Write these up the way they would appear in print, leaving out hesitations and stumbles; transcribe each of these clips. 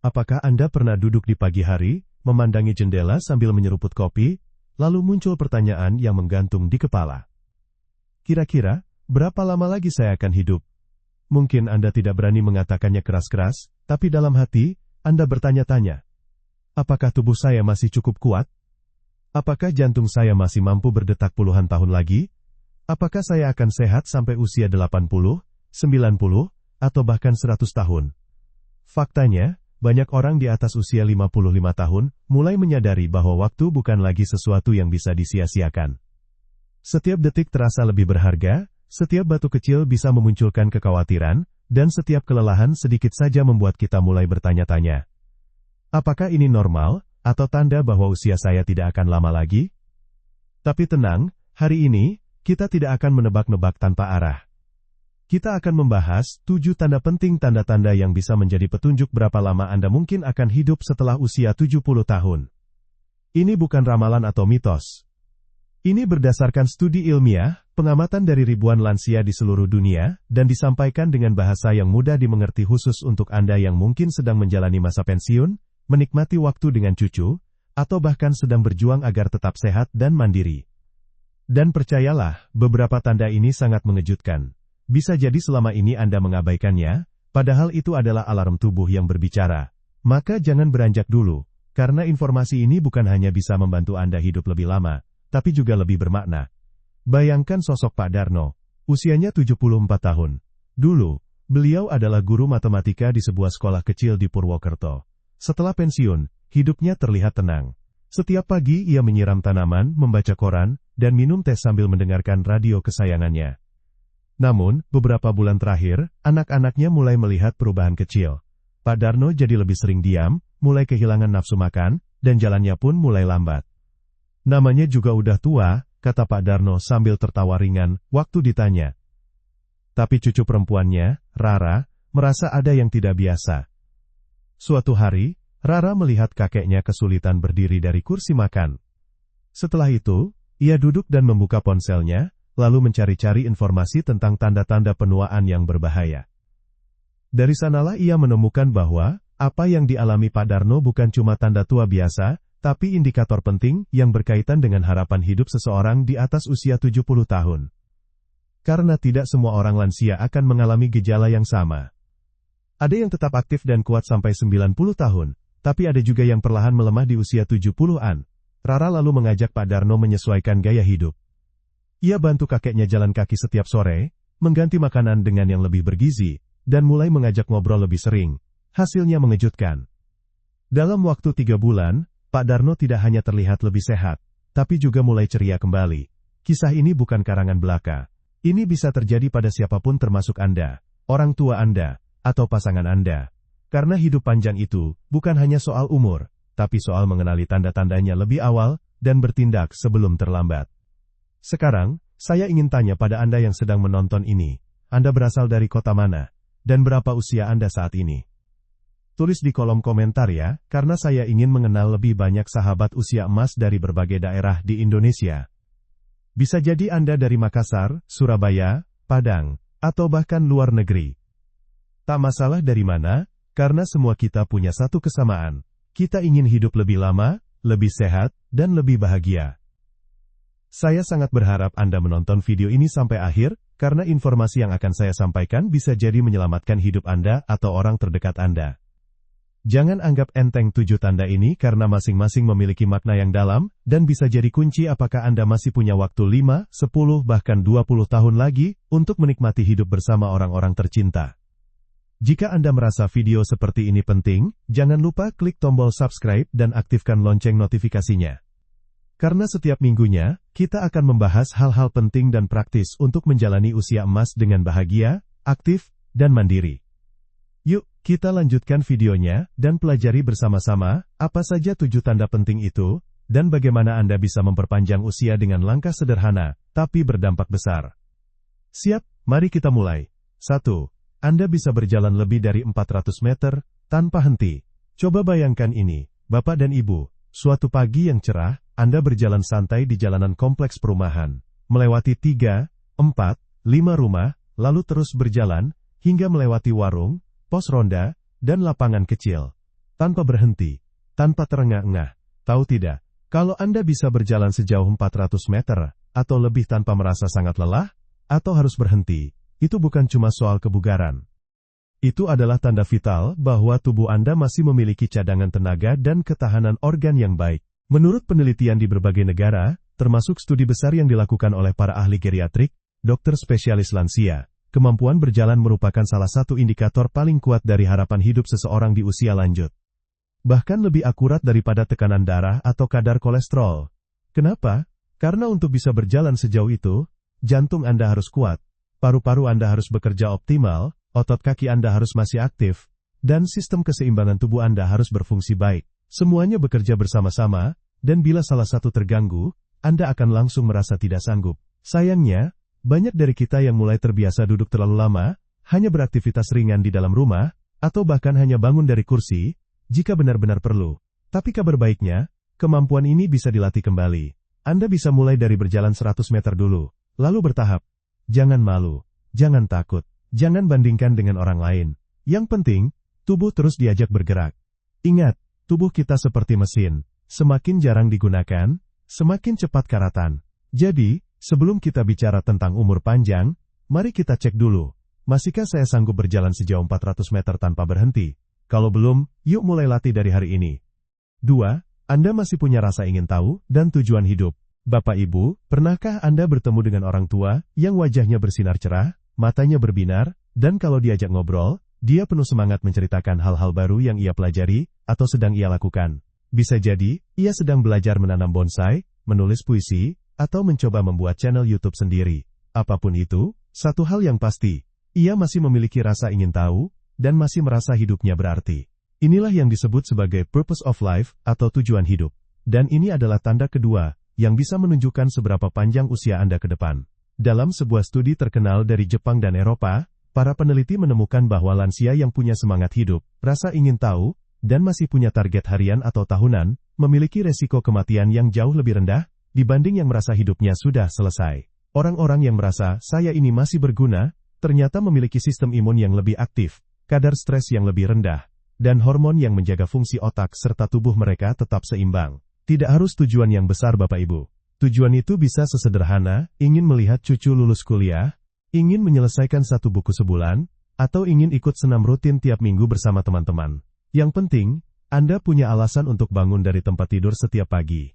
Apakah Anda pernah duduk di pagi hari, memandangi jendela sambil menyeruput kopi, lalu muncul pertanyaan yang menggantung di kepala? Kira-kira, berapa lama lagi saya akan hidup? Mungkin Anda tidak berani mengatakannya keras-keras, tapi dalam hati, Anda bertanya-tanya, apakah tubuh saya masih cukup kuat? Apakah jantung saya masih mampu berdetak puluhan tahun lagi? Apakah saya akan sehat sampai usia 80, 90, atau bahkan 100 tahun? Faktanya, banyak orang di atas usia 55 tahun mulai menyadari bahwa waktu bukan lagi sesuatu yang bisa disia-siakan. Setiap detik terasa lebih berharga, setiap batu kecil bisa memunculkan kekhawatiran, dan setiap kelelahan sedikit saja membuat kita mulai bertanya-tanya. Apakah ini normal, atau tanda bahwa usia saya tidak akan lama lagi? Tapi tenang, hari ini, kita tidak akan menebak-nebak tanpa arah. Kita akan membahas 7 tanda penting tanda-tanda yang bisa menjadi petunjuk berapa lama Anda mungkin akan hidup setelah usia 70 tahun. Ini bukan ramalan atau mitos. Ini berdasarkan studi ilmiah, pengamatan dari ribuan lansia di seluruh dunia, dan disampaikan dengan bahasa yang mudah dimengerti khusus untuk Anda yang mungkin sedang menjalani masa pensiun, menikmati waktu dengan cucu, atau bahkan sedang berjuang agar tetap sehat dan mandiri. Dan percayalah, beberapa tanda ini sangat mengejutkan. Bisa jadi selama ini Anda mengabaikannya, padahal itu adalah alarm tubuh yang berbicara. Maka jangan beranjak dulu, karena informasi ini bukan hanya bisa membantu Anda hidup lebih lama, tapi juga lebih bermakna. Bayangkan sosok Pak Darno, usianya 74 tahun. Dulu, beliau adalah guru matematika di sebuah sekolah kecil di Purwokerto. Setelah pensiun, hidupnya terlihat tenang. Setiap pagi ia menyiram tanaman, membaca koran, dan minum teh sambil mendengarkan radio kesayangannya. Namun, beberapa bulan terakhir, anak-anaknya mulai melihat perubahan kecil. Pak Darno jadi lebih sering diam, mulai kehilangan nafsu makan, dan jalannya pun mulai lambat. Namanya juga udah tua, kata Pak Darno sambil tertawa ringan, waktu ditanya. Tapi cucu perempuannya, Rara, merasa ada yang tidak biasa. Suatu hari, Rara melihat kakeknya kesulitan berdiri dari kursi makan. Setelah itu, ia duduk dan membuka ponselnya, lalu mencari-cari informasi tentang tanda-tanda penuaan yang berbahaya. Dari sanalah ia menemukan bahwa, apa yang dialami Pak Darno bukan cuma tanda tua biasa, tapi indikator penting yang berkaitan dengan harapan hidup seseorang di atas usia 70 tahun. Karena tidak semua orang lansia akan mengalami gejala yang sama. Ada yang tetap aktif dan kuat sampai 90 tahun, tapi ada juga yang perlahan melemah di usia 70-an. Rara lalu mengajak Pak Darno menyesuaikan gaya hidup. Ia bantu kakeknya jalan kaki setiap sore, mengganti makanan dengan yang lebih bergizi, dan mulai mengajak ngobrol lebih sering. Hasilnya mengejutkan. Dalam waktu 3 bulan, Pak Darno tidak hanya terlihat lebih sehat, tapi juga mulai ceria kembali. Kisah ini bukan karangan belaka. Ini bisa terjadi pada siapapun termasuk Anda, orang tua Anda, atau pasangan Anda. Karena hidup panjang itu, bukan hanya soal umur, tapi soal mengenali tanda-tandanya lebih awal, dan bertindak sebelum terlambat. Sekarang, saya ingin tanya pada Anda yang sedang menonton ini, Anda berasal dari kota mana, dan berapa usia Anda saat ini? Tulis di kolom komentar ya, karena saya ingin mengenal lebih banyak sahabat usia emas dari berbagai daerah di Indonesia. Bisa jadi Anda dari Makassar, Surabaya, Padang, atau bahkan luar negeri. Tak masalah dari mana, karena semua kita punya satu kesamaan. Kita ingin hidup lebih lama, lebih sehat, dan lebih bahagia. Saya sangat berharap Anda menonton video ini sampai akhir, karena informasi yang akan saya sampaikan bisa jadi menyelamatkan hidup Anda atau orang terdekat Anda. Jangan anggap enteng 7 tanda ini karena masing-masing memiliki makna yang dalam, dan bisa jadi kunci apakah Anda masih punya waktu 5, 10, bahkan 20 tahun lagi, untuk menikmati hidup bersama orang-orang tercinta. Jika Anda merasa video seperti ini penting, jangan lupa klik tombol subscribe dan aktifkan lonceng notifikasinya. Karena setiap minggunya, kita akan membahas hal-hal penting dan praktis untuk menjalani usia emas dengan bahagia, aktif, dan mandiri. Yuk, kita lanjutkan videonya, dan pelajari bersama-sama, apa saja 7 tanda penting itu, dan bagaimana Anda bisa memperpanjang usia dengan langkah sederhana, tapi berdampak besar. Siap, mari kita mulai. 1. Anda bisa berjalan lebih dari 400 meter, tanpa henti. Coba bayangkan ini, Bapak dan Ibu, suatu pagi yang cerah, Anda berjalan santai di jalanan kompleks perumahan, melewati 3, 4, 5 rumah, lalu terus berjalan, hingga melewati warung, pos ronda, dan lapangan kecil. tanpa berhenti, tanpa terengah-engah. Tahu tidak, kalau Anda bisa berjalan sejauh 400 meter, atau lebih tanpa merasa sangat lelah, atau harus berhenti, itu bukan cuma soal kebugaran. Itu adalah tanda vital bahwa tubuh Anda masih memiliki cadangan tenaga dan ketahanan organ yang baik. Menurut penelitian di berbagai negara, termasuk studi besar yang dilakukan oleh para ahli geriatrik, dokter spesialis lansia, kemampuan berjalan merupakan salah satu indikator paling kuat dari harapan hidup seseorang di usia lanjut. Bahkan lebih akurat daripada tekanan darah atau kadar kolesterol. Kenapa? Karena untuk bisa berjalan sejauh itu, jantung Anda harus kuat, paru-paru Anda harus bekerja optimal, otot kaki Anda harus masih aktif, dan sistem keseimbangan tubuh Anda harus berfungsi baik. Semuanya bekerja bersama-sama, dan bila salah satu terganggu, Anda akan langsung merasa tidak sanggup. Sayangnya, banyak dari kita yang mulai terbiasa duduk terlalu lama, hanya beraktivitas ringan di dalam rumah, atau bahkan hanya bangun dari kursi, jika benar-benar perlu. Tapi kabar baiknya, kemampuan ini bisa dilatih kembali. Anda bisa mulai dari berjalan 100 meter dulu, lalu bertahap. Jangan malu, jangan takut, jangan bandingkan dengan orang lain. Yang penting, tubuh terus diajak bergerak. Ingat, tubuh kita seperti mesin, semakin jarang digunakan, semakin cepat karatan. Jadi, sebelum kita bicara tentang umur panjang, mari kita cek dulu. Masihkah saya sanggup berjalan sejauh 400 meter tanpa berhenti? Kalau belum, yuk mulai latih dari hari ini. 2. Anda masih punya rasa ingin tahu dan tujuan hidup. Bapak Ibu, pernahkah Anda bertemu dengan orang tua yang wajahnya bersinar cerah, matanya berbinar, dan kalau diajak ngobrol, dia penuh semangat menceritakan hal-hal baru yang ia pelajari atau sedang ia lakukan? Bisa jadi, ia sedang belajar menanam bonsai, menulis puisi, atau mencoba membuat channel YouTube sendiri. Apapun itu, satu hal yang pasti, ia masih memiliki rasa ingin tahu, dan masih merasa hidupnya berarti. Inilah yang disebut sebagai purpose of life, atau tujuan hidup. Dan ini adalah tanda kedua, yang bisa menunjukkan seberapa panjang usia Anda ke depan. Dalam sebuah studi terkenal dari Jepang dan Eropa, para peneliti menemukan bahwa lansia yang punya semangat hidup, rasa ingin tahu, dan masih punya target harian atau tahunan, memiliki resiko kematian yang jauh lebih rendah, dibanding yang merasa hidupnya sudah selesai. Orang-orang yang merasa, saya ini masih berguna, ternyata memiliki sistem imun yang lebih aktif, kadar stres yang lebih rendah, dan hormon yang menjaga fungsi otak serta tubuh mereka tetap seimbang. Tidak harus tujuan yang besar Bapak Ibu. Tujuan itu bisa sesederhana, ingin melihat cucu lulus kuliah, ingin menyelesaikan satu buku sebulan, atau ingin ikut senam rutin tiap minggu bersama teman-teman. Yang penting, Anda punya alasan untuk bangun dari tempat tidur setiap pagi.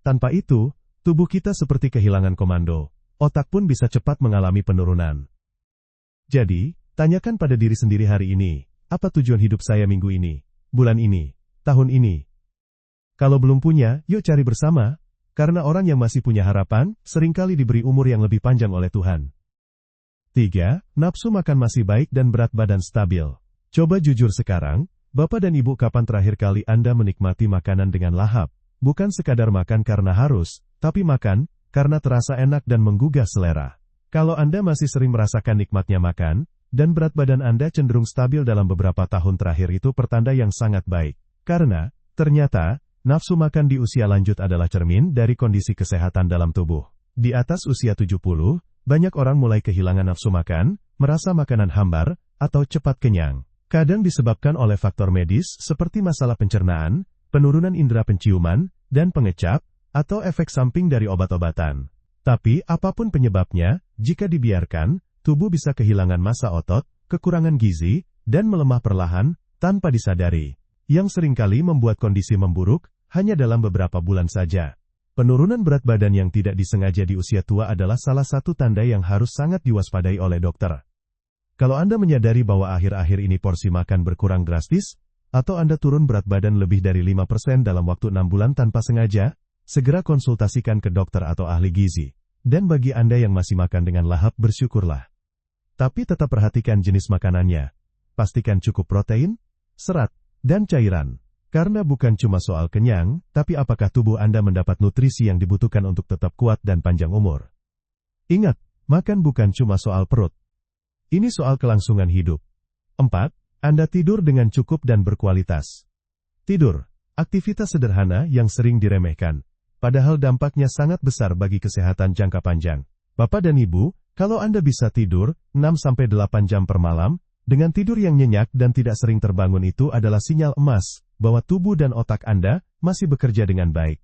Tanpa itu, tubuh kita seperti kehilangan komando, otak pun bisa cepat mengalami penurunan. Jadi, tanyakan pada diri sendiri hari ini, apa tujuan hidup saya minggu ini, bulan ini, tahun ini? Kalau belum punya, yuk cari bersama, karena orang yang masih punya harapan, seringkali diberi umur yang lebih panjang oleh Tuhan. 3. Nafsu makan masih baik dan berat badan stabil. Coba jujur sekarang, Bapak dan Ibu, kapan terakhir kali Anda menikmati makanan dengan lahap? Bukan sekadar makan karena harus, tapi makan, karena terasa enak dan menggugah selera. Kalau Anda masih sering merasakan nikmatnya makan, dan berat badan Anda cenderung stabil dalam beberapa tahun terakhir, itu pertanda yang sangat baik. Karena, ternyata, nafsu makan di usia lanjut adalah cermin dari kondisi kesehatan dalam tubuh. Di atas usia 70, banyak orang mulai kehilangan nafsu makan, merasa makanan hambar, atau cepat kenyang. Kadang disebabkan oleh faktor medis seperti masalah pencernaan, penurunan indera penciuman, dan pengecap, atau efek samping dari obat-obatan. Tapi, apapun penyebabnya, jika dibiarkan, tubuh bisa kehilangan massa otot, kekurangan gizi, dan melemah perlahan, tanpa disadari. Yang seringkali membuat kondisi memburuk, hanya dalam beberapa bulan saja. Penurunan berat badan yang tidak disengaja di usia tua adalah salah satu tanda yang harus sangat diwaspadai oleh dokter. Kalau Anda menyadari bahwa akhir-akhir ini porsi makan berkurang drastis, atau Anda turun berat badan lebih dari 5% dalam waktu 6 bulan tanpa sengaja, segera konsultasikan ke dokter atau ahli gizi. Dan bagi Anda yang masih makan dengan lahap, bersyukurlah. Tapi tetap perhatikan jenis makanannya. Pastikan cukup protein, serat, dan cairan. Karena bukan cuma soal kenyang, tapi apakah tubuh Anda mendapat nutrisi yang dibutuhkan untuk tetap kuat dan panjang umur. Ingat, makan bukan cuma soal perut. Ini soal kelangsungan hidup. 4. Anda tidur dengan cukup dan berkualitas. Tidur, aktivitas sederhana yang sering diremehkan, padahal dampaknya sangat besar bagi kesehatan jangka panjang. Bapak dan Ibu, kalau Anda bisa tidur 6-8 jam per malam, Dengan tidur yang nyenyak dan tidak sering terbangun itu adalah sinyal emas bahwa tubuh dan otak Anda masih bekerja dengan baik.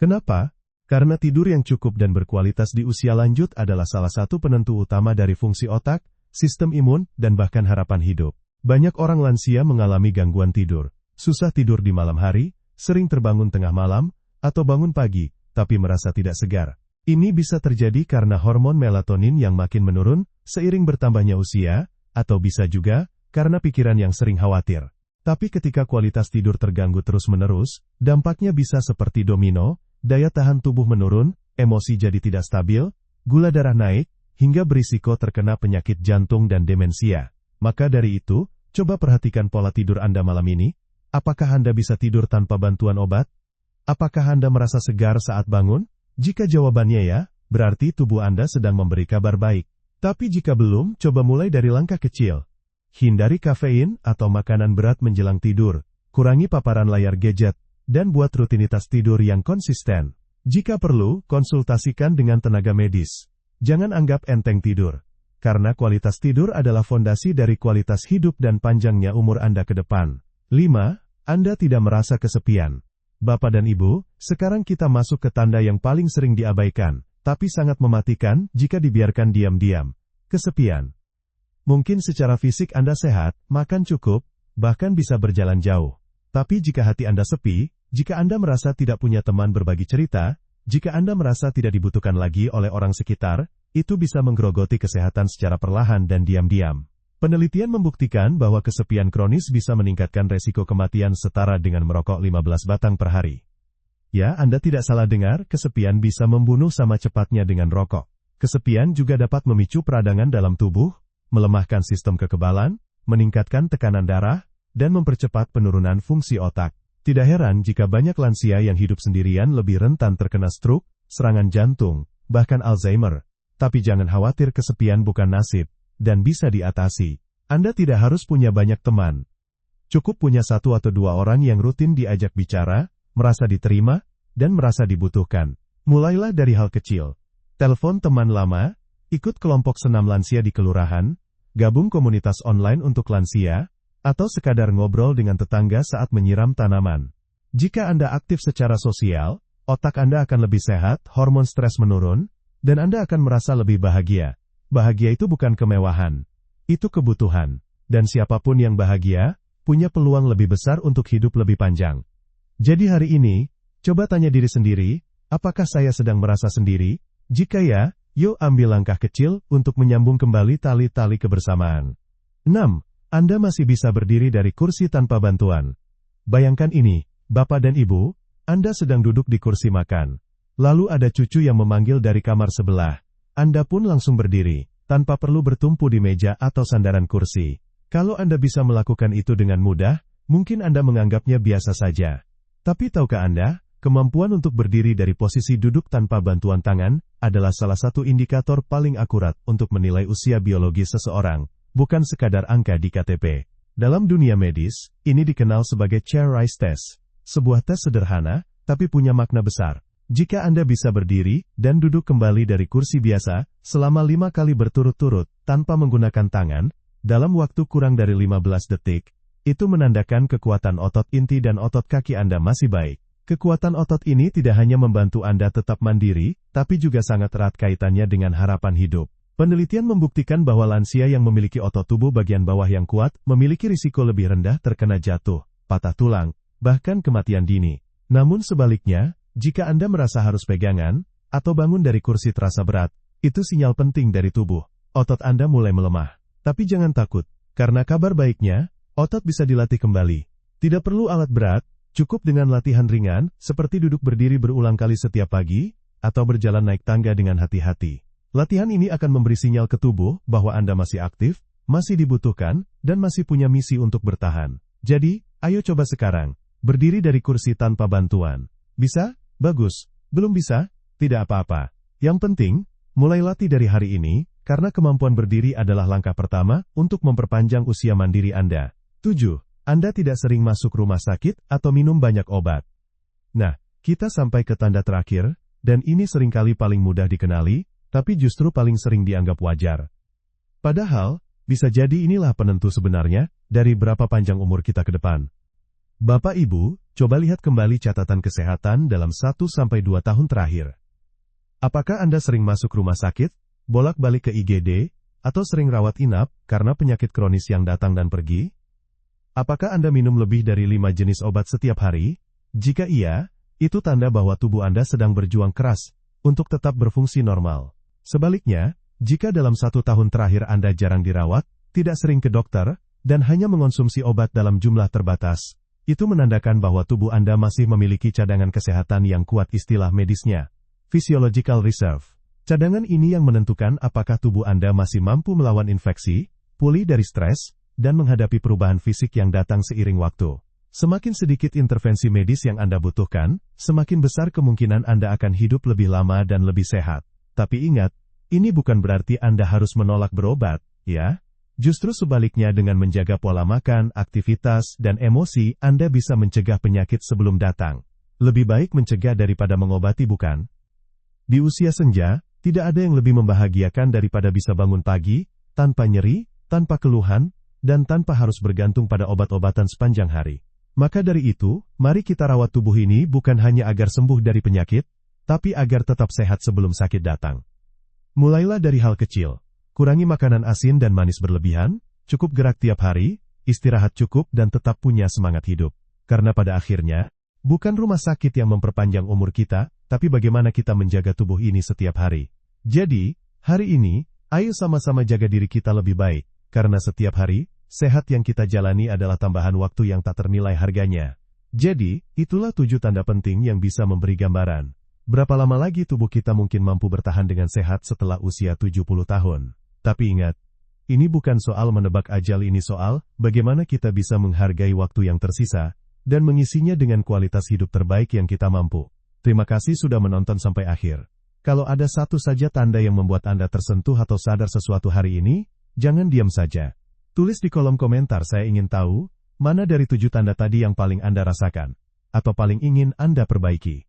Kenapa? Karena tidur yang cukup dan berkualitas di usia lanjut adalah salah satu penentu utama dari fungsi otak, sistem imun, dan bahkan harapan hidup. Banyak orang lansia mengalami gangguan tidur, susah tidur di malam hari, sering terbangun tengah malam, atau bangun pagi, tapi merasa tidak segar. Ini bisa terjadi karena hormon melatonin yang makin menurun seiring bertambahnya usia, atau bisa juga karena pikiran yang sering khawatir. Tapi ketika kualitas tidur terganggu terus-menerus, dampaknya bisa seperti domino, daya tahan tubuh menurun, emosi jadi tidak stabil, gula darah naik, hingga berisiko terkena penyakit jantung dan demensia. Maka dari itu, coba perhatikan pola tidur Anda malam ini. Apakah Anda bisa tidur tanpa bantuan obat? Apakah Anda merasa segar saat bangun? Jika jawabannya ya, berarti tubuh Anda sedang memberi kabar baik. Tapi jika belum, coba mulai dari langkah kecil. Hindari kafein atau makanan berat menjelang tidur, kurangi paparan layar gadget, dan buat rutinitas tidur yang konsisten. Jika perlu, konsultasikan dengan tenaga medis. Jangan anggap enteng tidur, karena kualitas tidur adalah fondasi dari kualitas hidup dan panjangnya umur Anda ke depan. 5. Anda tidak merasa kesepian. Bapak dan Ibu, sekarang kita masuk ke tanda yang paling sering diabaikan, tapi sangat mematikan jika dibiarkan diam-diam. Kesepian. Mungkin secara fisik Anda sehat, makan cukup, bahkan bisa berjalan jauh. Tapi jika hati Anda sepi, jika Anda merasa tidak punya teman berbagi cerita, jika Anda merasa tidak dibutuhkan lagi oleh orang sekitar, itu bisa menggerogoti kesehatan secara perlahan dan diam-diam. Penelitian membuktikan bahwa kesepian kronis bisa meningkatkan resiko kematian setara dengan merokok 15 batang per hari. Ya, Anda tidak salah dengar, kesepian bisa membunuh sama cepatnya dengan rokok. Kesepian juga dapat memicu peradangan dalam tubuh, melemahkan sistem kekebalan, meningkatkan tekanan darah, dan mempercepat penurunan fungsi otak. Tidak heran jika banyak lansia yang hidup sendirian lebih rentan terkena stroke, serangan jantung, bahkan Alzheimer. Tapi jangan khawatir, kesepian bukan nasib, dan bisa diatasi. Anda tidak harus punya banyak teman. Cukup punya 1 atau 2 orang yang rutin diajak bicara, merasa diterima, dan merasa dibutuhkan. Mulailah dari hal kecil. Telepon teman lama, ikut kelompok senam lansia di kelurahan, gabung komunitas online untuk lansia, atau sekadar ngobrol dengan tetangga saat menyiram tanaman. Jika Anda aktif secara sosial, otak Anda akan lebih sehat, hormon stres menurun, dan Anda akan merasa lebih bahagia. Bahagia itu bukan kemewahan. Itu kebutuhan. Dan siapapun yang bahagia, punya peluang lebih besar untuk hidup lebih panjang. Jadi hari ini, coba tanya diri sendiri, apakah saya sedang merasa sendiri? Jika ya, yuk ambil langkah kecil untuk menyambung kembali tali-tali kebersamaan. 6. Anda masih bisa berdiri dari kursi tanpa bantuan. Bayangkan ini, Bapak dan Ibu, Anda sedang duduk di kursi makan. Lalu ada cucu yang memanggil dari kamar sebelah. Anda pun langsung berdiri, tanpa perlu bertumpu di meja atau sandaran kursi. Kalau Anda bisa melakukan itu dengan mudah, mungkin Anda menganggapnya biasa saja. Tapi tahukah Anda, kemampuan untuk berdiri dari posisi duduk tanpa bantuan tangan adalah salah satu indikator paling akurat untuk menilai usia biologis seseorang. Bukan sekadar angka di KTP. Dalam dunia medis, ini dikenal sebagai chair rise test. Sebuah tes sederhana, tapi punya makna besar. Jika Anda bisa berdiri dan duduk kembali dari kursi biasa, selama 5 kali berturut-turut, tanpa menggunakan tangan, dalam waktu kurang dari 15 detik, itu menandakan kekuatan otot inti dan otot kaki Anda masih baik. Kekuatan otot ini tidak hanya membantu Anda tetap mandiri, tapi juga sangat erat kaitannya dengan harapan hidup. Penelitian membuktikan bahwa lansia yang memiliki otot tubuh bagian bawah yang kuat, memiliki risiko lebih rendah terkena jatuh, patah tulang, bahkan kematian dini. Namun sebaliknya, jika Anda merasa harus pegangan, atau bangun dari kursi terasa berat, itu sinyal penting dari tubuh. Otot Anda mulai melemah. Tapi jangan takut, karena kabar baiknya, otot bisa dilatih kembali. Tidak perlu alat berat, cukup dengan latihan ringan, seperti duduk berdiri berulang kali setiap pagi, atau berjalan naik tangga dengan hati-hati. Latihan ini akan memberi sinyal ke tubuh bahwa Anda masih aktif, masih dibutuhkan, dan masih punya misi untuk bertahan. Jadi, ayo coba sekarang, berdiri dari kursi tanpa bantuan. Bisa? Bagus. Belum bisa? Tidak apa-apa. Yang penting, mulai latih dari hari ini, karena kemampuan berdiri adalah langkah pertama untuk memperpanjang usia mandiri Anda. 7. Anda tidak sering masuk rumah sakit atau minum banyak obat. Nah, kita sampai ke tanda terakhir, dan ini seringkali paling mudah dikenali, tapi justru paling sering dianggap wajar. Padahal, Bisa jadi inilah penentu sebenarnya dari berapa panjang umur kita ke depan. Bapak Ibu, coba lihat kembali catatan kesehatan dalam 1-2 tahun terakhir. Apakah Anda sering masuk rumah sakit, bolak-balik ke IGD, atau sering rawat inap karena penyakit kronis yang datang dan pergi? Apakah Anda minum lebih dari 5 jenis obat setiap hari? Jika iya, itu tanda bahwa tubuh Anda sedang berjuang keras untuk tetap berfungsi normal. Sebaliknya, jika dalam 1 tahun terakhir Anda jarang dirawat, tidak sering ke dokter, dan hanya mengonsumsi obat dalam jumlah terbatas, itu menandakan bahwa tubuh Anda masih memiliki cadangan kesehatan yang kuat, istilah medisnya physiological reserve. Cadangan ini yang menentukan apakah tubuh Anda masih mampu melawan infeksi, pulih dari stres, dan menghadapi perubahan fisik yang datang seiring waktu. Semakin sedikit intervensi medis yang Anda butuhkan, semakin besar kemungkinan Anda akan hidup lebih lama dan lebih sehat. Tapi ingat, ini bukan berarti Anda harus menolak berobat, ya. Justru sebaliknya, dengan menjaga pola makan, aktivitas, dan emosi, Anda bisa mencegah penyakit sebelum datang. Lebih baik mencegah daripada mengobati, bukan? Di usia senja, tidak ada yang lebih membahagiakan daripada bisa bangun pagi, tanpa nyeri, tanpa keluhan, dan tanpa harus bergantung pada obat-obatan sepanjang hari. Maka dari itu, mari kita rawat tubuh ini bukan hanya agar sembuh dari penyakit, tapi agar tetap sehat sebelum sakit datang. Mulailah dari hal kecil. Kurangi makanan asin dan manis berlebihan, cukup gerak tiap hari, istirahat cukup dan tetap punya semangat hidup. Karena pada akhirnya, bukan rumah sakit yang memperpanjang umur kita, tapi bagaimana kita menjaga tubuh ini setiap hari. Jadi, hari ini, ayo sama-sama jaga diri kita lebih baik, karena setiap hari, sehat yang kita jalani adalah tambahan waktu yang tak ternilai harganya. Jadi, itulah 7 tanda penting yang bisa memberi gambaran. Berapa lama lagi tubuh kita mungkin mampu bertahan dengan sehat setelah usia 70 tahun. Tapi ingat, ini bukan soal menebak ajal, ini soal bagaimana kita bisa menghargai waktu yang tersisa, dan mengisinya dengan kualitas hidup terbaik yang kita mampu. Terima kasih sudah menonton sampai akhir. Kalau ada satu saja tanda yang membuat Anda tersentuh atau sadar sesuatu hari ini, jangan diam saja. Tulis di kolom komentar, saya ingin tahu, mana dari 7 tanda tadi yang paling Anda rasakan, atau paling ingin Anda perbaiki.